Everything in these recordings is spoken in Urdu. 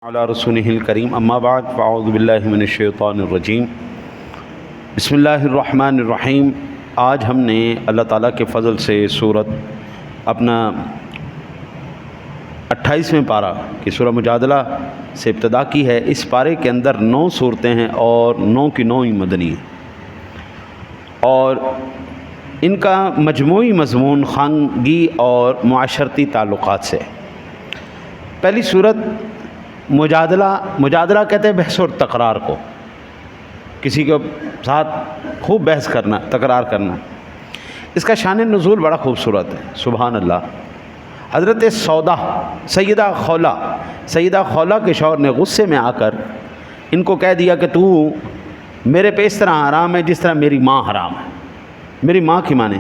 علی رسولہ الکریم اما بعد فاعوذ باللہ من الشیطان الرجیم بسم اللہ الرحمن الرحیم۔ آج ہم نے اللہ تعالیٰ کے فضل سے سورت اپنا 28ویں پارہ کی سورہ مجادلہ سے ابتدا کی ہے۔ اس پارے کے اندر 9 صورتیں ہیں اور 9 کی 9 ہی مدنی ہیں، اور ان کا مجموعی مضمون خانگی اور معاشرتی تعلقات سے۔ پہلی صورت مجادلہ کہتے ہیں بحث اور تکرار کو، کسی کے ساتھ خوب بحث کرنا، تکرار کرنا۔ اس کا شان نزول بڑا خوبصورت ہے، سبحان اللہ۔ حضرت سیدہ خولہ کے شوہر نے غصے میں آ کر ان کو کہہ دیا کہ تو میرے پہ اس طرح حرام ہے جس طرح میری ماں حرام ہے، میری ماں کی مانے۔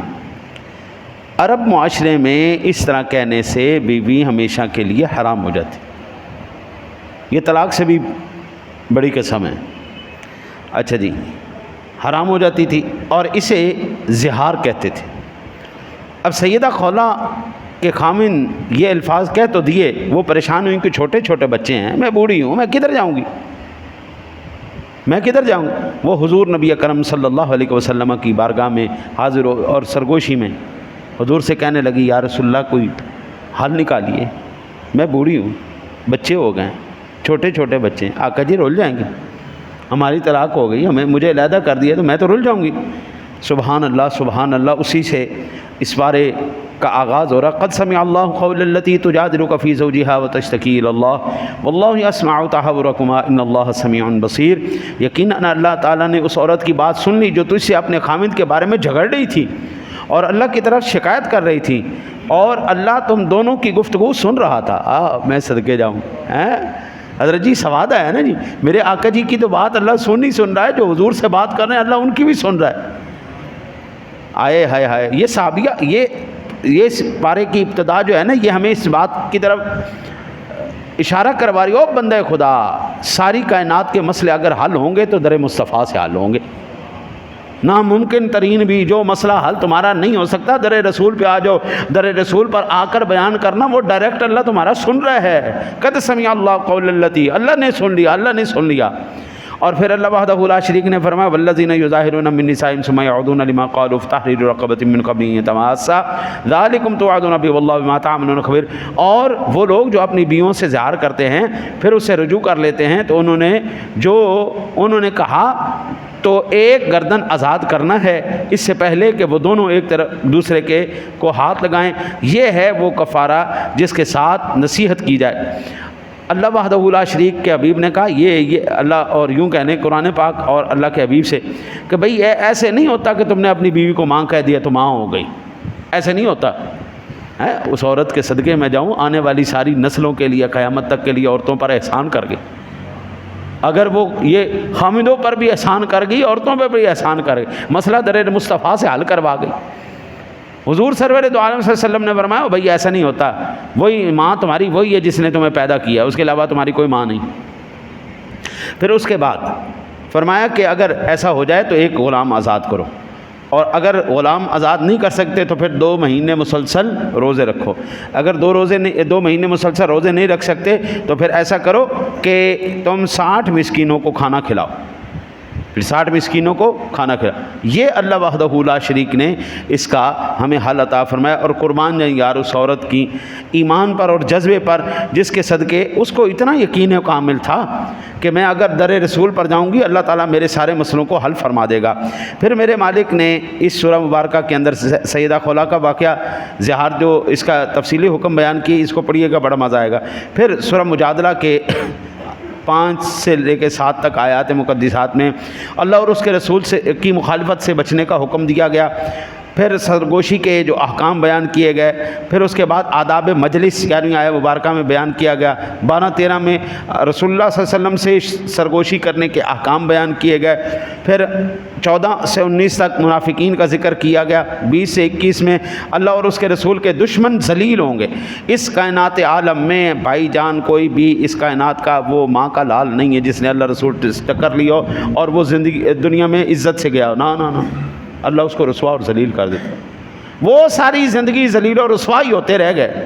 عرب معاشرے میں اس طرح کہنے سے بیوی ہمیشہ کے لیے حرام ہو جاتی، یہ طلاق سے بھی بڑی قسم ہے۔ اچھا جی، حرام ہو جاتی تھی اور اسے زہار کہتے تھے۔ اب سیدہ خولہ کے خامن یہ الفاظ کہہ تو دیے، وہ پریشان ہوئیں کہ چھوٹے چھوٹے بچے ہیں، میں بوڑھی ہوں، میں کدھر جاؤں گی، وہ حضور نبی اکرم صلی اللہ علیہ وسلم کی بارگاہ میں حاضر ہو اور سرگوشی میں حضور سے کہنے لگی، یا رسول اللہ کوئی حل نکالیے، میں بوڑھی ہوں، بچے ہو گئے ہیں، چھوٹے چھوٹے بچے ہیں، آقا جی رول جائیں گے، ہماری طلاق ہو گئی، مجھے علیحدہ کر دیا تو میں تو رول جاؤں گی۔ سبحان اللہ سبحان اللہ۔ اسی سے اس بارے کا آغاز ہو رہا، قد سمع اللہ قول التی تجادلک فی زوجہا وتشتکی الی اللہ واللہ یسمع تحاورکما ان اللہ سمیع بصیر۔ یقیناً اللہ تعالیٰ نے اس عورت کی بات سن لی جو تجھ سے اپنے خامند کے بارے میں جھگڑ رہی تھی اور اللہ کی طرف شکایت کر رہی تھی، اور اللہ تم دونوں کی گفتگو سن رہا تھا۔ میں صدقے جاؤں، حضرت جی سواد آیا نا جی، میرے آقا جی کی تو بات اللہ سن رہا ہے، جو حضور سے بات کر رہے ہیں اللہ ان کی بھی سن رہا ہے۔ آئے ہائے ہائے، یہ صحابیہ، یہ اس پارے کی ابتدا جو ہے نا، یہ ہمیں اس بات کی طرف اشارہ کروا رہی ہو، بندہ خدا، ساری کائنات کے مسئلے اگر حل ہوں گے تو در مصطفیٰ سے حل ہوں گے۔ ناممکن ترین بھی جو مسئلہ حل تمہارا نہیں ہو سکتا، در رسول پہ آ جاؤ، در رسول پر آ کر بیان کرنا، وہ ڈائریکٹ اللہ تمہارا سن رہا ہے۔ قد سمع اللہ قول التی، اللہ نے سن لیا۔ اور پھر اللہ وحدہ لا شریک نے فرمایا، والذین یظاہرون من نسائہم ثم یعودون لما قالوا فتحریر رقبۃ من قبل ان یتماسا ذلکم توعدون به واللہ بما تعملون خبیر۔ اور وہ لوگ جو اپنی بیویوں سے زہار کرتے ہیں پھر اسے رجوع کر لیتے ہیں، تو انہوں نے کہا تو ایک گردن آزاد کرنا ہے اس سے پہلے کہ وہ دونوں ایک طرف دوسرے کے کو ہاتھ لگائیں، یہ ہے وہ کفارہ جس کے ساتھ نصیحت کی جائے۔ اللہ وحدہ لا شریک کے حبیب نے کہا، یہ اللہ، اور یوں کہنے قرآن پاک اور اللہ کے حبیب سے کہ بھئی ایسے نہیں ہوتا کہ تم نے اپنی بیوی کو ماں کہہ دیا تو ماں ہو گئی، ایسے نہیں ہوتا ہے۔ اس عورت کے صدقے میں جاؤں، آنے والی ساری نسلوں کے لیے، قیامت تک کے لیے عورتوں پر احسان کر گئی۔ اگر وہ یہ خامدوں پر بھی احسان کر گئی، عورتوں پر بھی احسان کر گئی، مسئلہ در مصطفیٰ سے حل کروا گئی۔ حضور سرور دو عالم صلی اللہ علیہ وسلم نے فرمایا، بھئی ایسا نہیں ہوتا، وہی ماں تمہاری وہی ہے جس نے تمہیں پیدا کیا، اس کے علاوہ تمہاری کوئی ماں نہیں۔ پھر اس کے بعد فرمایا کہ اگر ایسا ہو جائے تو ایک غلام آزاد کرو، اور اگر غلام آزاد نہیں کر سکتے تو پھر 2 مہینے مسلسل روزے رکھو۔ اگر 2 مہینے مسلسل روزے نہیں رکھ سکتے تو پھر ایسا کرو کہ تم 60 مسکینوں کو کھانا کھلاؤ، پھر 60 مسکینوں کو کھانا کھلاؤ۔ یہ اللہ وحدہ لا شریک نے اس کا ہمیں حل عطا فرمایا، اور قربان جائیں یار اس عورت کی ایمان پر اور جذبے پر، جس کے صدقے اس کو اتنا یقین کامل تھا کہ میں اگر در رسول پر جاؤں گی اللہ تعالیٰ میرے سارے مسئلوں کو حل فرما دے گا۔ پھر میرے مالک نے اس سورہ مبارکہ کے اندر سیدہ خولہ کا واقعہ، زہار جو اس کا تفصیلی حکم بیان کی، اس کو پڑھیے گا بڑا مزہ آئے گا۔ پھر سورہ مجادلہ کے 5 سے لے کے 7 تک آیات مقدسات میں اللہ اور اس کے رسول کی مخالفت سے بچنے کا حکم دیا گیا۔ پھر سرگوشی کے جو احکام بیان کیے گئے، پھر اس کے بعد آداب مجلس یعنی آیہ مبارکہ میں بیان کیا گیا۔ 12-13 میں رسول اللہ صلی اللہ علیہ وسلم سے سرگوشی کرنے کے احکام بیان کیے گئے۔ پھر 14 سے 19 تک منافقین کا ذکر کیا گیا۔ 20 سے 21 میں اللہ اور اس کے رسول کے دشمن ذلیل ہوں گے۔ اس کائنات عالم میں بھائی جان کوئی بھی اس کائنات کا وہ ماں کا لال نہیں ہے جس نے اللہ رسول ٹکر لی ہو اور وہ زندگی دنیا میں عزت سے گیا ہو، نہ، اللہ اس کو رسوا اور ذلیل کر دیتا۔ وہ ساری زندگی ذلیل اور رسوا ہی ہوتے رہ گئے،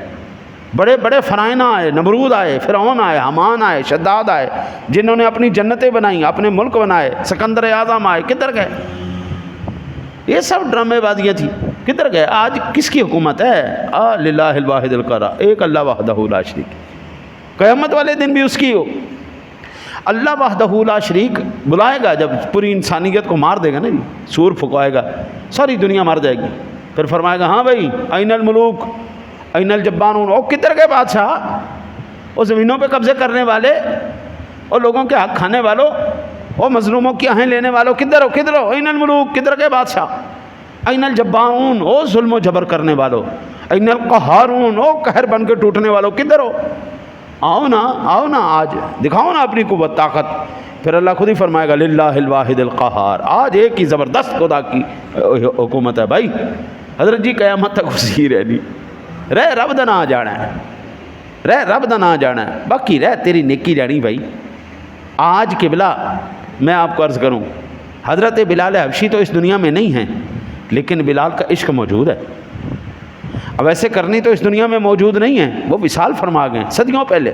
بڑے بڑے فرائنا آئے، نمرود آئے، فرعون آئے، حمان آئے، شداد آئے، جنہوں نے اپنی جنتیں بنائیں، اپنے ملک بنائے، سکندر اعظم آئے، کدھر گئے؟ یہ سب ڈرامے بازیاں تھیں، کدھر گئے؟ آج کس کی حکومت ہے؟ للہ الواحد القہار، ایک اللہ وحدہ لا شریک، قیامت والے دن بھی اس کی ہو۔ اللہ وحدہ لا شریک بلائے گا جب پوری انسانیت کو مار دے گا نا جی، سور پھکوائے گا، ساری دنیا مار جائے گی، پھر فرمائے گا ہاں بھائی این الملوک این الجبارون، او کدھر گئے بادشاہ؟ وہ زمینوں پہ قبضے کرنے والے، اور لوگوں کے حق کھانے والوں، او مظلوموں کی آہیں لینے والوں، کدھر ہو کدھر ہو؟ این الملوک، کدھر گئے بادشاہ؟ این الجبارون، او ظلم و جبر کرنے والوں، این القہارون، او قہر بن کے ٹوٹنے والوں، کدھر ہو؟ آؤ نا آج دکھاؤ نا اپنی قوت طاقت۔ پھر اللہ خود ہی فرمائے گا للہ الواحد القہار، آج ایک ہی زبردست خدا کی حکومت ہے بھائی۔ حضرت جی قیامت تک اسی رہنی، رہ رب دا نہ جانا ہے، رہ رب دا نہ جانا ہے، باقی رہ تیری نیکی رہنی بھائی۔ آج قبلہ میں آپ کو عرض کروں، حضرت بلال حبشی تو اس دنیا میں نہیں ہیں، لیکن بلال کا عشق موجود ہے۔ اب ایسے کرنی تو اس دنیا میں موجود نہیں ہے، وہ وصال فرما گئے صدیوں پہلے،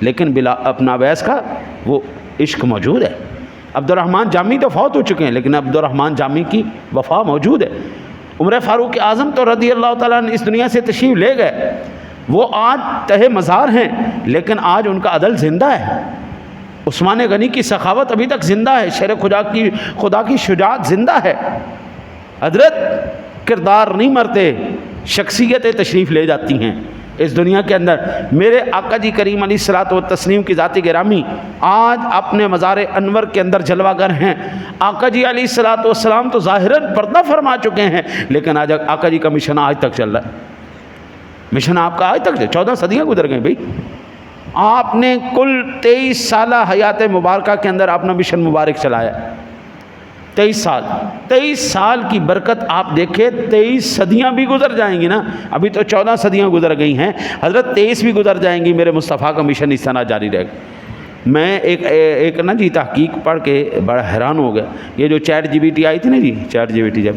لیکن اپنا اویس کا وہ عشق موجود ہے۔ عبد الرحمن جامی تو فوت ہو چکے ہیں، لیکن عبد الرحمن جامی کی وفا موجود ہے۔ عمر فاروق اعظم تو رضی اللہ تعالیٰ عنہ اس دنیا سے تشریف لے گئے، وہ آج تہہ مزار ہیں، لیکن آج ان کا عدل زندہ ہے۔ عثمان غنی کی سخاوت ابھی تک زندہ ہے، شیر خدا کی شجاعت زندہ ہے۔ حضرت کردار نہیں مرتے، شخصیتیں تشریف لے جاتی ہیں اس دنیا کے اندر۔ میرے آقا جی کریم علیہ الصلوۃ والتسلیم کی ذات گرامی آج اپنے مزار انور کے اندر جلوہ گر ہیں۔ آقا جی علیہ الصلوۃ والسلام تو ظاہراً پردہ فرما چکے ہیں، لیکن آج آقا جی کا مشن آج تک چل رہا ہے۔ مشن آپ کا آج تک 14 صدیاں گزر گئیں بھائی۔ آپ نے کل 23 سالہ حیات مبارکہ کے اندر اپنا مشن مبارک چلایا، 23 سال کی برکت آپ دیکھیں۔ 23 صدیاں بھی گزر جائیں گی نا، ابھی تو 14 صدیاں گزر گئی ہیں، حضرت 23 بھی گزر جائیں گی، میرے مصطفیٰ کا مشن اس طرح جاری رہے گا۔ میں ایک نا جی تحقیق پڑھ کے بڑا حیران ہو گیا۔ یہ جو چیٹ جی بی ٹی آئی تھی نا جی، چیٹ جی بی ٹی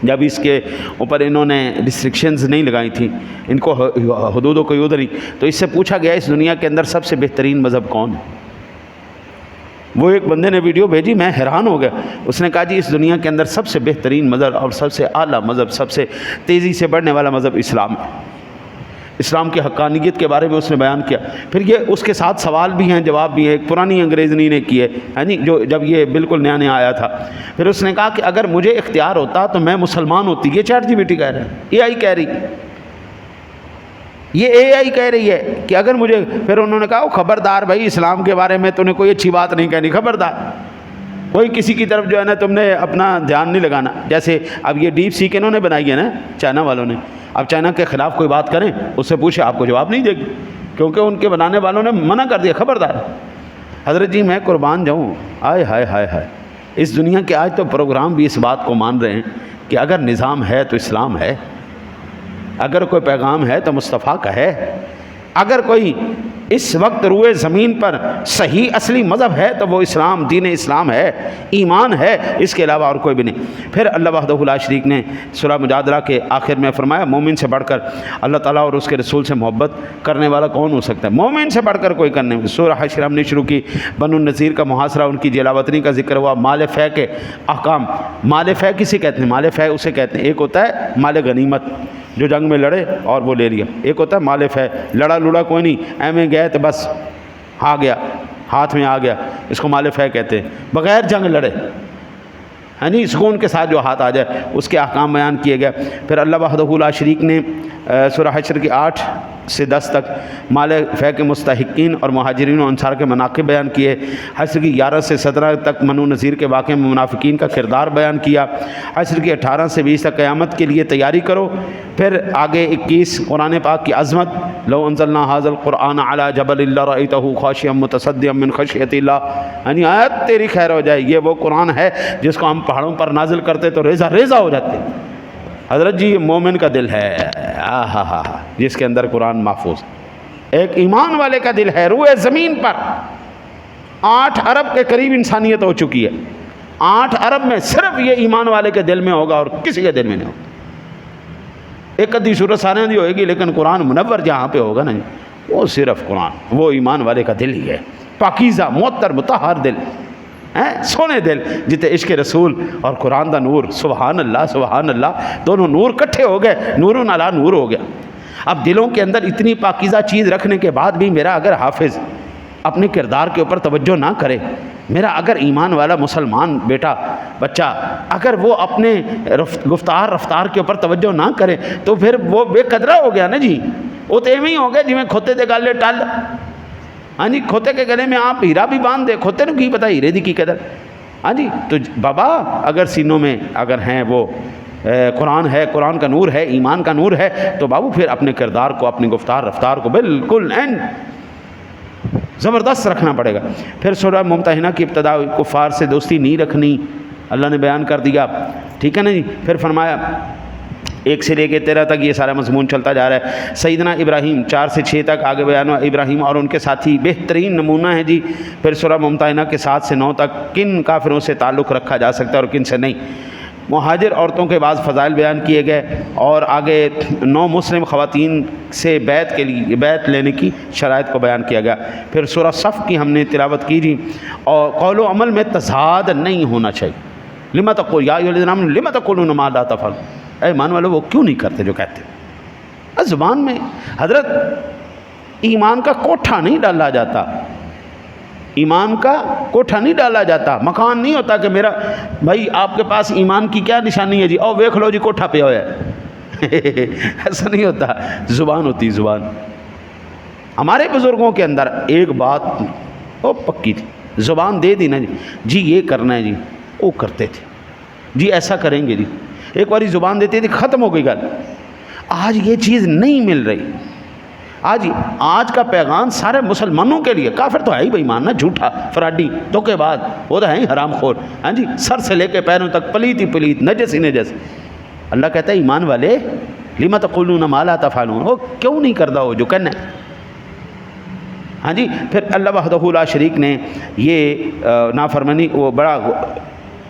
جب اس کے اوپر انہوں نے ریسٹرکشنز نہیں لگائی تھیں، ان کو حدود و قیود نہیں، تو اس سے پوچھا گیا اس دنیا کے اندر سب سے بہترین مذہب کون ہے؟ وہ ایک بندے نے ویڈیو بھیجی، میں حیران ہو گیا۔ اس نے کہا جی اس دنیا کے اندر سب سے بہترین مذہب اور سب سے اعلیٰ مذہب، سب سے تیزی سے بڑھنے والا مذہب اسلام ہے۔ اسلام کی حقانیت کے بارے میں اس نے بیان کیا۔ پھر یہ اس کے ساتھ سوال بھی ہیں، جواب بھی ہیں، ایک پرانی انگریزنی نے کی ہے جی، جو جب یہ بالکل نیا نیا آیا تھا۔ پھر اس نے کہا کہ اگر مجھے اختیار ہوتا تو میں مسلمان ہوتی۔ یہ چیٹ جی بی ٹی کہہ رہا ہے، اے آئی کہہ رہی، یہ اے آئی کہہ رہی ہے کہ اگر مجھے، پھر انہوں نے کہا خبردار بھائی اسلام کے بارے میں تو نے کوئی اچھی بات نہیں کہنی، خبردار، کوئی کسی کی طرف جو ہے نا تم نے اپنا دھیان نہیں لگانا۔ جیسے اب یہ ڈیپ سیک انہوں نے بنائی ہے نا چائنا والوں نے، اب چائنا کے خلاف کوئی بات کریں اس سے پوچھے، آپ کو جواب نہیں دے گی، کیونکہ ان کے بنانے والوں نے منع کر دیا، خبردار۔ حضرت جی میں قربان جاؤں، آئے ہائے ہائے ہائے، اس دنیا کے آج تو پروگرام بھی اس بات کو مان رہے ہیں کہ اگر نظام ہے تو اسلام ہے، اگر کوئی پیغام ہے تو مصطفیٰ کا ہے، اگر کوئی اس وقت روئے زمین پر صحیح اصلی مذہب ہے تو وہ اسلام، دین اسلام ہے، ایمان ہے، اس کے علاوہ اور کوئی بھی نہیں۔ پھر اللہ وحدہ لا شریک نے سورہ مجادلہ کے آخر میں فرمایا مومن سے بڑھ کر اللہ تعالیٰ اور اس کے رسول سے محبت کرنے والا کون ہو سکتا ہے؟ مومن سے بڑھ کر کوئی کرنے میں۔ سورہ حشر ہم نے شروع کی، بنو النذیر کا محاصرہ، ان کی جلاوطنی کا ذکر ہوا، مال فے کے احکام۔ مال فے کسے کہتے ہیں؟ مال فے اسے کہتے ہیں، ایک ہوتا ہے مال غنیمت جو جنگ میں لڑے اور وہ لے لیا، ایک ہوتا ہے مال فے، لڑا لڑا کوئی نہیں، ایویں گئے تو بس آ گیا، ہاتھ میں آ گیا، اس کو مال فے کہتے ہیں، بغیر جنگ لڑے، ہاں جی، سکون کے ساتھ جو ہاتھ آ جائے، اس کے احکام بیان کیے گئے۔ پھر اللہ وحدہ لا شریک نے سورہ حشر کی 8 سے 10 تک مال فے کے مستحقین اور مہاجرین و انصار کے مناقب بیان کیے۔ حشر کی 11 سے 17 تک بنو نذیر کے واقعے میں منافقین کا کردار بیان کیا۔ حشر کی 18 سے 20 تک قیامت کے لیے تیاری کرو۔ پھر آگے 21 قرآن پاک کی عظمت، لو انزلنا ھذا القرآن علی جبل لرأیتہ خاشعا متصدعا من خشیۃ اللہ، یعنی آیت تیری خیر ہو جائے، یہ وہ قرآن ہے جس کو ہم پہاڑوں پر نازل کرتے تو ریزہ ریزہ ہو جاتے۔ حضرت جی یہ مومن کا دل ہے، جس کے اندر قرآن محفوظ، ایک ایمان والے کا دل ہے۔ روئے زمین پر 8 ارب کے قریب انسانیت ہو چکی ہے، 8 ارب میں صرف یہ ایمان والے کے دل میں ہوگا اور کسی کے دل میں نہیں ہوگا۔ ایک ادھی صورت سارے دی ہوئے گی، لیکن قرآن منور جہاں پہ ہوگا نا جی، وہ صرف قرآن، وہ ایمان والے کا دل ہی ہے، پاکیزہ معطر مطہر دل، سونے دل جتے عشق رسول اور قرآن دا نور، سبحان اللہ سبحان اللہ، دونوں نور کٹھے ہو گئے، نور علی نور ہو گیا۔ اب دلوں کے اندر اتنی پاکیزہ چیز رکھنے کے بعد بھی میرا اگر حافظ اپنے کردار کے اوپر توجہ نہ کرے، میرا اگر ایمان والا مسلمان بیٹا بچہ اگر وہ اپنے رفتار کے اوپر توجہ نہ کرے تو پھر وہ بے قدرہ ہو گیا نا جی، وہ تو ایویں ہی ہو گیا جی میں کھوتے دے گالے ٹل، ہاں جی کھوتے کے گلے میں آپ ہیرا بھی باندھ دے، کھوتے نے کی پتہ ہیرے دی کی قدر، ہاں جی۔ تو بابا اگر سینوں میں اگر ہیں وہ قرآن ہے، قرآن کا نور ہے، ایمان کا نور ہے، تو بابو پھر اپنے کردار کو، اپنی رفتار کو بالکل زبردست رکھنا پڑے گا۔ پھر سورہ ممتحنہ کی ابتدا کفار سے دوستی نہیں رکھنی، اللہ نے بیان کر دیا، ٹھیک ہے نا جی۔ پھر فرمایا 1 سے لے کے 13 تک یہ سارا مضمون چلتا جا رہا ہے۔ سیدنا ابراہیم 4 سے 6 تک آگے بیان ہوا، ابراہیم اور ان کے ساتھی بہترین نمونہ ہے جی۔ پھر سورہ ممتحنہ کے 7 سے 9 تک کن کافروں سے تعلق رکھا جا سکتا ہے اور کن سے نہیں۔ مہاجر عورتوں کے بعض فضائل بیان کیے گئے، اور آگے 9 مسلم خواتین سے بیعت لینے کی شرائط کو بیان کیا گیا۔ پھر سورہ صف کی ہم نے تلاوت کی جی، اور قول و عمل میں تضاد نہیں ہونا چاہیے۔ لما تقول یا ایھا الذین آمنوا لما تقولون ما لا تفعلون، اے ایمان والو وہ کیوں نہیں کرتے جو کہتے ہیں۔ زبان میں حضرت ایمان کا کوٹھا نہیں ڈالا جاتا، ایمان کا کوٹھا نہیں ڈالا جاتا، مکان نہیں ہوتا کہ میرا بھائی آپ کے پاس ایمان کی کیا نشانی ہے جی، او ویکھ لو جی کوٹھا پہ ہوا ہے ایسا نہیں ہوتا، زبان ہوتی زبان۔ ہمارے بزرگوں کے اندر ایک بات وہ پکی تھی، زبان دے دی نا جی یہ کرنا ہے جی، وہ کرتے تھے جی، ایسا کریں گے جی، ایک باری زبان دیتے تھے ختم ہو گئی گل۔ آج یہ چیز نہیں مل رہی، آج کا پیغام سارے مسلمانوں کے لیے، کافر تو ہے ہی بے ایمان نا، جھوٹا فراڈی دھوکے باز، وہ تو ہے ہی حرام خور، ہاں جی سر سے لے کے پیروں تک پلیت ہی پلیت، نجس ہی نجس۔ اللہ کہتا ہے ایمان والے لما تقولون ما لا تفعلون، وہ کیوں نہیں کرتا ہو جو کہنا ہے، ہاں جی۔ پھر اللہ وحدہ لا شریک نے یہ نافرمانی وہ بڑا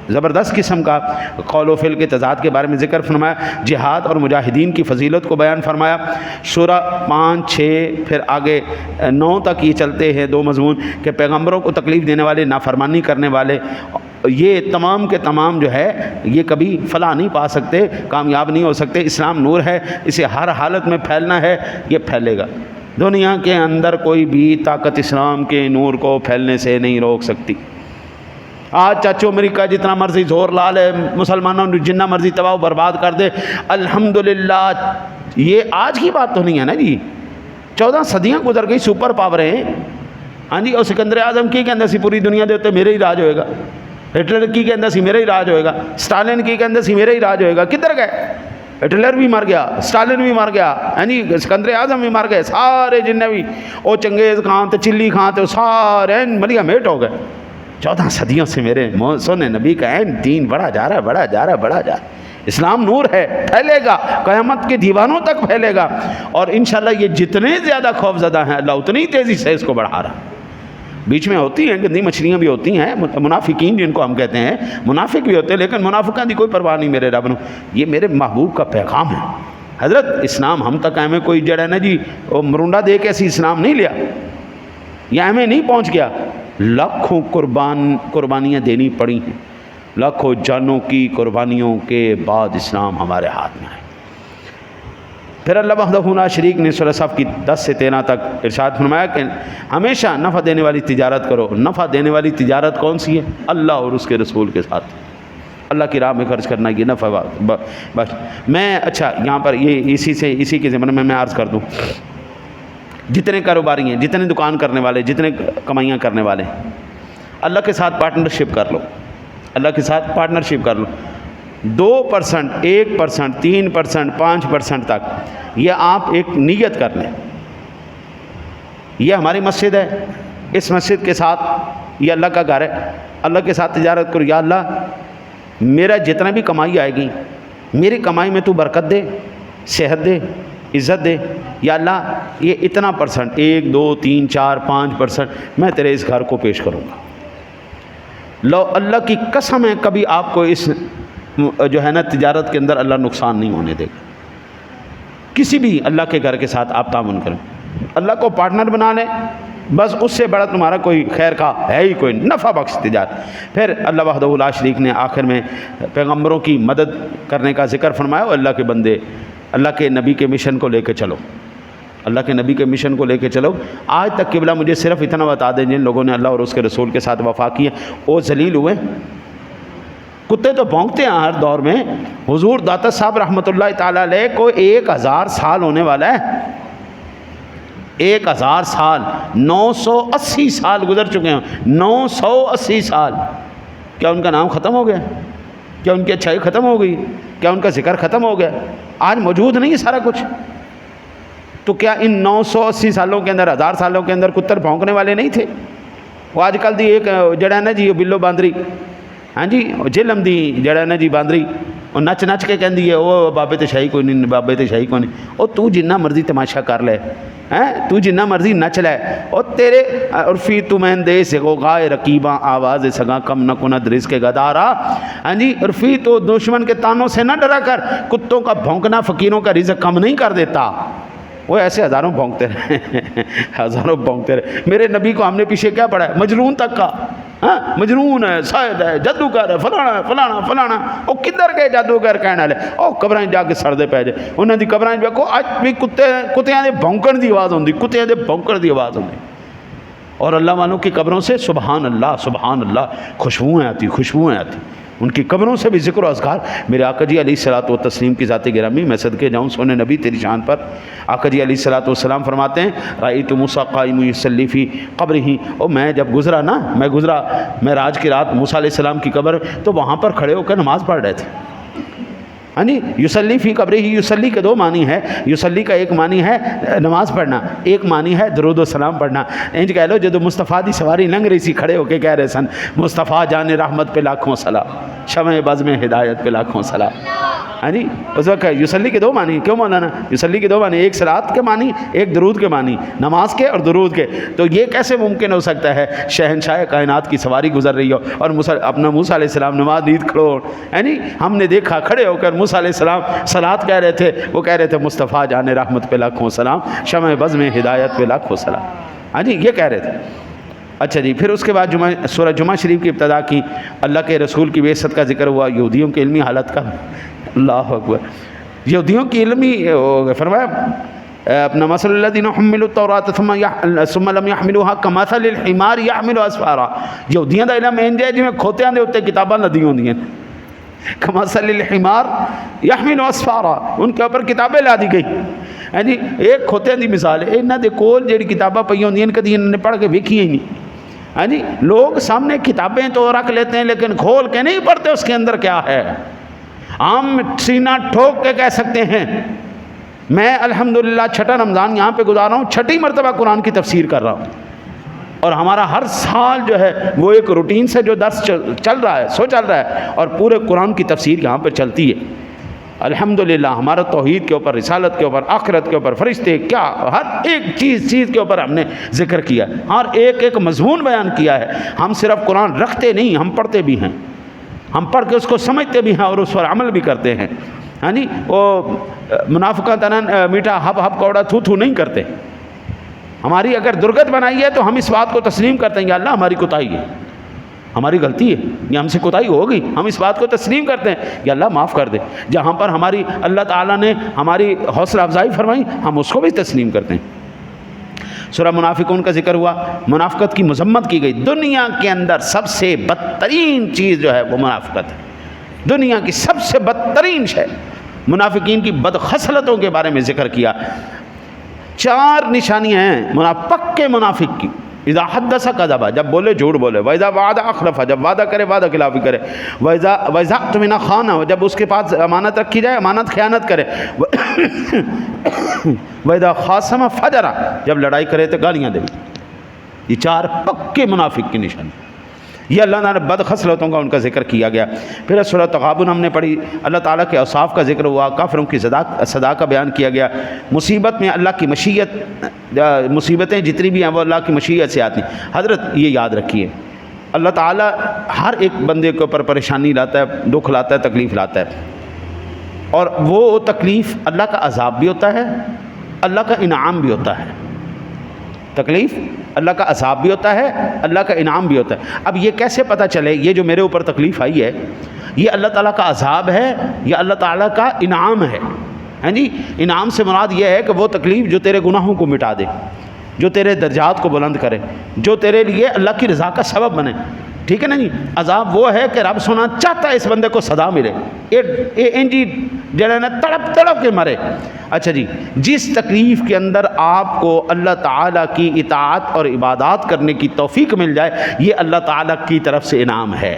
زبردست قسم کا قول و فعل کے تضاد کے بارے میں ذکر فرمایا، جہاد اور مجاہدین کی فضیلت کو بیان فرمایا۔ شورہ 5 6 پھر آگے 9 تک یہ چلتے ہیں 2 مضمون کہ پیغمبروں کو تکلیف دینے والے، نافرمانی کرنے والے، یہ تمام کے تمام جو ہے یہ کبھی فلاح نہیں پا سکتے، کامیاب نہیں ہو سکتے۔ اسلام نور ہے، اسے ہر حالت میں پھیلنا ہے، یہ پھیلے گا۔ دنیا کے اندر کوئی بھی طاقت اسلام کے نور کو پھیلنے سے نہیں روک سکتی۔ آج چاچو امریکہ جتنا مرضی زور لا لے، مسلمانوں نے جتنا مرضی تباہ و برباد کر دے، الحمدللہ یہ آج کی بات تو نہیں ہے نا جی، 14 صدیاں گزر گئی، سپر پاوریں ہیں، ہاں جی۔ اور سکندر اعظم کی کہندے سی پوری دنیا دے اوتے میرے ہی راج ہوئے گا، ہٹلر کی کہندے سی میرے ہی راج ہوئے گا، سٹالن کی کہندے سی میرے ہی راج ہوئے گا، کدھر گئے؟ ہٹلر بھی مر گیا، سٹالن بھی مر گیا، ہاں جی سکندر اعظم بھی مر گئے، سارے جننے بھی وہ چنگیز خان تے چلی خان تے سارے ملیا میٹ ہو گئے۔ 14 صدیوں سے میرے سونے نبی کا عین دین بڑھا جا رہا ہے، بڑھا جا رہا ہے، بڑھا جا رہا ہے۔ اسلام نور ہے، پھیلے گا، قیامت کے دیوانوں تک پھیلے گا، اور انشاءاللہ یہ جتنے زیادہ خوف زدہ ہیں اللہ اتنی تیزی سے اس کو بڑھا رہا ہے۔ بیچ میں ہوتی ہیں گندی مچھلیاں بھی ہوتی ہیں، منافقین جن کو ہم کہتے ہیں، منافق بھی ہوتے ہیں، لیکن منافقان دی کوئی پرواہ نہیں میرے رب نو، یہ میرے محبوب کا پیغام ہے۔ حضرت اسلام ہم تک ہمیں کوئی جڑ ہے نا جی وہ مرونڈا دے کے ایسی اسلام نہیں لیا، یا ہمیں نہیں پہنچ گیا، لاکھوں قربانیاں دینی پڑی ہیں، لاکھوں جانوں کی قربانیوں کے بعد اسلام ہمارے ہاتھ میں ہے۔ پھر اللہ وحدہ لا شریک نے سورہ صف کی 10 سے 13 تک ارشاد فرمایا کہ ہمیشہ نفع دینے والی تجارت کرو۔ نفع دینے والی تجارت کون سی ہے؟ اللہ اور اس کے رسول کے ساتھ، اللہ کی راہ میں خرچ کرنا، یہ نفع بس۔ میں اچھا یہاں پر یہ اسی کے ضمن میں عرض کر دوں، جتنے کاروباری ہیں، جتنے دکان کرنے والے، جتنے کمائیاں کرنے والے، اللہ کے ساتھ پارٹنرشپ کر لو، اللہ کے ساتھ پارٹنرشپ کر لو۔ 2%، 1%، 3%، 5% تک یہ آپ ایک نیت کر لیں، یہ ہماری مسجد ہے، اس مسجد کے ساتھ یہ اللہ کا گھر ہے، اللہ کے ساتھ تجارت کرو، یا اللہ میرا جتنا بھی کمائی آئے گی، میری کمائی میں تو برکت دے، صحت دے، عزت دے، یا اللہ یہ اتنا %، 1 2 3 4 5% میں تیرے اس گھر کو پیش کروں گا۔ لو اللہ کی قسم ہے کبھی آپ کو اس جو ہے نا تجارت کے اندر اللہ نقصان نہیں ہونے دے گا، کسی بھی اللہ کے گھر کے ساتھ آپ تعاون کریں، اللہ کو پارٹنر بنا لیں، بس اس سے بڑا تمہارا کوئی خیر کا ہے ہی کوئی، نفع بخش تجارت۔ پھر اللہ وحدہ لا شریک نے آخر میں پیغمبروں کی مدد کرنے کا ذکر فرمایا، اللہ کے بندے اللہ کے نبی کے مشن کو لے کے چلو، اللہ کے نبی کے مشن کو لے کے چلو۔ آج تک قبلہ مجھے صرف اتنا بتا دیں، جن لوگوں نے اللہ اور اس کے رسول کے ساتھ وفا کی ہے وہ ذلیل ہوئے؟ کتے تو بھونکتے ہیں ہر دور میں۔ حضور داتا صاحب رحمۃ اللہ تعالیٰ علیہ کو 1000 سال ہونے والا ہے، 1000 سال، 980 سال گزر چکے ہیں، 980 سال۔ کیا ان کا نام ختم ہو گیا؟ کیا ان کی اچھائی ختم ہو گئی؟ کیا ان کا ذکر ختم ہو گیا؟ آج موجود نہیں ہے سارا کچھ؟ تو کیا ان 980 سالوں کے اندر، 1000 سالوں کے اندر کتر بھونکنے والے نہیں تھے؟ وہ آج کل دی ایک جڑا نا جی بلو باندری، ہاں جی جلم دی جڑا نا جی باندری، وہ نچ نچ کے کہندی ہے وہ بابے تے شاہی کوئی نہیں، بابے تے شاہی کوئی نہیں۔ او تو جنہ مرضی تماشا کر لے، تو جنہ مرضی نچ لے، اور تیرے عرفی تمہیں دے سگو گائے رقیباں آواز سگا کم نہ کند رزق کے گدارا۔ ہاں جی عرفی تو دشمن کے تانوں سے نہ ڈرا کر، کتوں کا بھونکنا فقیروں کا رزق کم نہیں کر دیتا۔ وہ ایسے ہزاروں بھونکتے رہے، ہزاروں بھونکتے رہے۔ میرے نبی کو ہم نے پیچھے کیا پڑھا ہے؟ مجنون تک کا، ہاں مجنون ہے، شاید ہے، جادوگر ہے، فلانا فلانا فلانا۔ وہ کدھر گئے جادوگر کہنے والے؟ او قبراں جا کے سڑدے پے جے، انہاں دی قبراں ویکھو اج بھی کتیاں دے بھونکن دی آواز ہوندی، کتیاں دے بھونکن دی آواز ہوندی۔ اور اللہ والوں کی قبروں سے سبحان اللہ خوشبوئیں آتی، خوشبوئیں آتی ان کی قبروں سے بھی ذکر و اذکار۔ میرے آقا جی علیہ الصلوۃ والتسلیم کی ذات گرامی، میں صدقے جاؤں سونے نبی تیری شان پر۔ آقا جی علیہ الصلوۃ والسلام فرماتے ہیں رأیت موسیٰ قائم یصلی فی قبرہ، اور میں جب گزرا نا، میں گزرا معراج کی رات موسیٰ علیہ السلام کی قبر، تو وہاں پر کھڑے ہو کر نماز پڑھ رہے تھے۔ ہاں جی یصلی فی قبرہ، یصلی کے 2 معنی ہے۔ یصلی کا ایک معنی ہے نماز پڑھنا، ایک معنی ہے درود و سلام پڑھنا۔ انج کہہ لو جدو مصطفیٰ دی سواری لنگ رہی سی، کھڑے ہو کے کہہ رہے سن مصطفیٰ جان رحمت پہ لاکھوں سلام، شمع بزم ہدایت پہ لاکھوں سلام۔ ہاں جی اس وقت یصلی کے 2 معنی، کیوں مولانا؟ یصلی کے 2 معنی، ایک صلاۃ کے معنی، ایک درود کے معنی، نماز کے اور درود کے۔ تو یہ کیسے ممکن ہو سکتا ہے شہنشاہ کائنات کی سواری گزر رہی ہو اور اپنا موسیٰ علیہ السلام نماز نیت کھڑو؟ یعنی ہم نے دیکھا کھڑے ہو کر موسیٰ علیہ السلام صلاۃ کہہ رہے تھے، وہ کہہ رہے تھے مصطفیٰ جان رحمت پہ لاکھوں سلام، شمع بزم ہدایت پہ لاکھوں سلام۔ ہاں جی یہ کہہ رہے تھے۔ اچھا جی پھر اس کے بعد سورہ جمعہ شریف کی ابتدا کی، اللہ کے رسول کی بعثت کا ذکر ہوا، یہودیوں کی علمی حالت کا، اللہ اکبر، یہودیوں کی علمی فرمایا اپنا مثل الذین حملوا التوراۃ ثم لم يحملوها كمثل الحمار يحمل اسفارا۔ یہودیاں دا علم انج ہے جویں کھوتیاں دے اوتے کتاباں لدی ہوندیاں، کمثل الحمار يحمل اسفارا، ان کے اوپر کتابیں لا دی گئی۔ یعنی ایک کھوتیاں دی مثال ہے، انہاں دے کول جڑی کتاباں پئی ہوندیاں کدی انہوں نے پڑھ کے ویکھیاں ہی نہیں۔ ہاں جی لوگ سامنے کتابیں تو رکھ لیتے ہیں لیکن کھول کے نہیں پڑھتے اس کے اندر کیا ہے۔ ہم سینہ ٹھوک کے کہہ سکتے ہیں، میں الحمدللہ 6 رمضان یہاں پہ گزار رہا ہوں، 6ٹھی مرتبہ قرآن کی تفسیر کر رہا ہوں، اور ہمارا ہر سال جو ہے وہ ایک روٹین سے جو درس چل رہا ہے سو چل رہا ہے، اور پورے قرآن کی تفسیر یہاں پہ چلتی ہے الحمدللہ۔ ہمارا توحید کے اوپر، رسالت کے اوپر، آخرت کے اوپر، فرشتے، کیا ہر ایک چیز کے اوپر ہم نے ذکر کیا، ہر ایک مضمون بیان کیا ہے۔ ہم صرف قرآن رکھتے نہیں، ہم پڑھتے بھی ہیں، ہم پڑھ کے اس کو سمجھتے بھی ہیں اور اس پر عمل بھی کرتے ہیں۔ ہاں جی وہ منافقہ تنن میٹھا ہب ہب کوڑا تھو تھو نہیں کرتے۔ ہماری اگر درگت بنائی ہے تو ہم اس بات کو تسلیم کرتے ہیں کہ اللہ ہماری کوتاہی ہے، ہماری غلطی ہے، یہ ہم سے کوتاہی ہوگی، ہم اس بات کو تسلیم کرتے ہیں کہ اللہ معاف کر دے۔ جہاں پر ہماری اللہ تعالیٰ نے ہماری حوصلہ افزائی فرمائی ہم اس کو بھی تسلیم کرتے ہیں۔ سورہ منافقون کا ذکر ہوا، منافقت کی مذمت کی گئی۔ دنیا کے اندر سب سے بدترین چیز جو ہے وہ منافقت ہے، دنیا کی سب سے بدترین شے۔ منافقین کی بدخصلتوں کے بارے میں ذکر کیا، 4 نشانیاں ہیں پکے منافق کی۔ اذا حدث کذب، جب بولے جھوٹ بولے، واذا وعد اخلف، جب وعدہ کرے وعدہ خلافی کرے، واذا اؤتمن خان، جب اس کے پاس امانت رکھی جائے امانت خیانت کرے، واذا خاصم فجر، جب لڑائی کرے تو گالیاں دے۔ یہ 4 پکے منافق کی نشانی، یہ اللہ تعالیٰ نے بد خصلتوں کا ان کا ذکر کیا گیا۔ پھر سورہ تغابن ہم نے پڑھی، اللہ تعالیٰ کے اوصاف کا ذکر ہوا، کافروں کی سزا کا بیان کیا گیا۔ مصیبت میں اللہ کی مشیت، مصیبتیں جتنی بھی ہیں وہ اللہ کی مشیت سے آتی ہیں۔ حضرت یہ یاد رکھیے، اللہ تعالیٰ ہر ایک بندے کے اوپر پریشانی لاتا ہے، دکھ لاتا ہے، تکلیف لاتا ہے، اور وہ تکلیف اللہ کا عذاب بھی ہوتا ہے، اللہ کا انعام بھی ہوتا ہے۔ تکلیف اللہ کا عذاب بھی ہوتا ہے، اللہ کا انعام بھی ہوتا ہے۔ اب یہ کیسے پتہ چلے یہ جو میرے اوپر تکلیف آئی ہے یہ اللہ تعالیٰ کا عذاب ہے یا اللہ تعالیٰ کا انعام ہے؟ ہاں جی، انعام سے مراد یہ ہے کہ وہ تکلیف جو تیرے گناہوں کو مٹا دے، جو تیرے درجات کو بلند کرے، جو تیرے لیے اللہ کی رضا کا سبب بنے، ٹھیک ہے نا جی۔ عذاب وہ ہے کہ رب سونا چاہتا ہے اس بندے کو سزا ملے، انجی جڑا نا تڑپ تڑپ کے مرے۔ اچھا جی، جس تکلیف کے اندر آپ کو اللہ تعالیٰ کی اطاعت اور عبادات کرنے کی توفیق مل جائے یہ اللہ تعالیٰ کی طرف سے انعام ہے،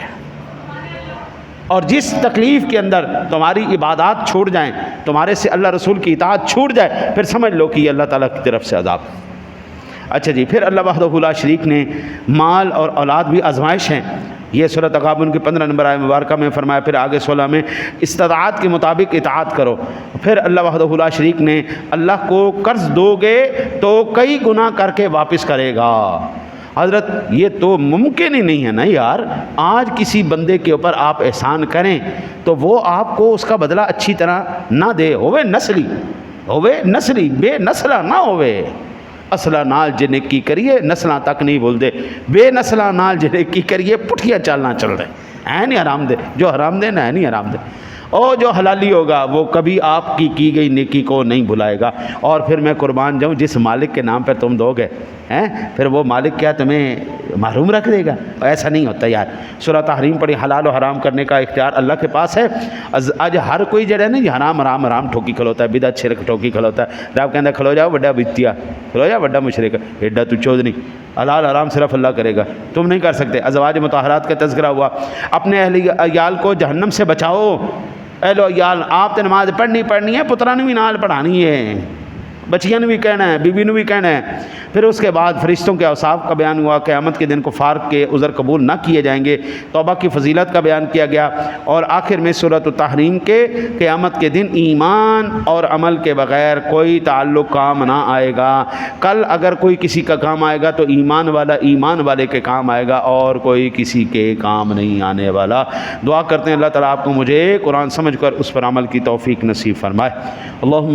اور جس تکلیف کے اندر تمہاری عبادات چھوٹ جائیں، تمہارے سے اللہ رسول کی اطاعت چھوٹ جائے، پھر سمجھ لو کہ یہ اللہ تعالیٰ کی طرف سے عذاب ہے۔ اچھا جی، پھر اللہ وحدہ لا شریک نے مال اور اولاد بھی آزمائش ہیں، یہ سورۃ تغابن کی 15 نمبر آیت مبارکہ میں فرمایا، پھر آگے 16 میں استطاعت کے مطابق اطاعت کرو۔ پھر اللہ وحدہ لا شریک نے اللہ کو قرض دو گے تو کئی گنا کر کے واپس کرے گا۔ حضرت یہ تو ممکن ہی نہیں ہے نا یار، آج کسی بندے کے اوپر آپ احسان کریں تو وہ آپ کو اس کا بدلہ اچھی طرح نہ دے، ہوئے نسلی بے نسلہ نہ ہوئے، اصلہ نال جے نیکی کریے نسلاں تک نہیں بھول دے، بے نسلاں نال جے نیکی کریے پٹھیاں چالنا چل رہے ہیں نہیں حرام دے، جو حرام دے نہ ہے نہیں حرام دے، اور جو حلالی ہوگا وہ کبھی آپ کی گئی نیکی کو نہیں بھلائے گا۔ اور پھر میں قربان جاؤں جس مالک کے نام پر تم دو گے پھر وہ مالک کیا تمہیں محروم رکھ دے گا؟ ایسا نہیں ہوتا یار۔ سورہ تحریم پڑھی، حلال و حرام کرنے کا اختیار اللہ کے پاس ہے۔ آج ہر کوئی جڑا ہے نا حرام حرام حرام ٹھوکی کھلوتا ہے، بدعت شرک ٹھوکی کھلوتا ہے، رب کہندا کھلو جاؤ بڑا بتیا، کھلو جاؤ بڑا مشرک، ایڈا تو چودھری، حلال حرام صرف اللہ کرے گا، تم نہیں کر سکتے۔ ازواج مطہرات کا تذکرہ ہوا، اپنے اہل عیال کو جہنم سے بچاؤ۔ اہل عیال آپ تے نماز پڑھنی ہے، پترا نے بھی نال پڑھانی ہے، بچیاں نے بھی کہنا ہے، بیوی نے بھی کہنا ہے۔ پھر اس کے بعد فرشتوں کے اوصاف کا بیان ہوا، قیامت کے دن کفار کے عذر قبول نہ کیے جائیں گے، توبہ کی فضیلت کا بیان کیا گیا، اور آخر میں سورۃ التحریم کے قیامت کے دن ایمان اور عمل کے بغیر کوئی تعلق کام نہ آئے گا۔ کل اگر کوئی کسی کا کام آئے گا تو ایمان والا ایمان والے کے کام آئے گا، اور کوئی کسی کے کام نہیں آنے والا۔ دعا کرتے ہیں اللہ تعالیٰ آپ کو مجھے قرآن سمجھ کر اس پر عمل کی توفیق نصیب فرمائے۔ اللہم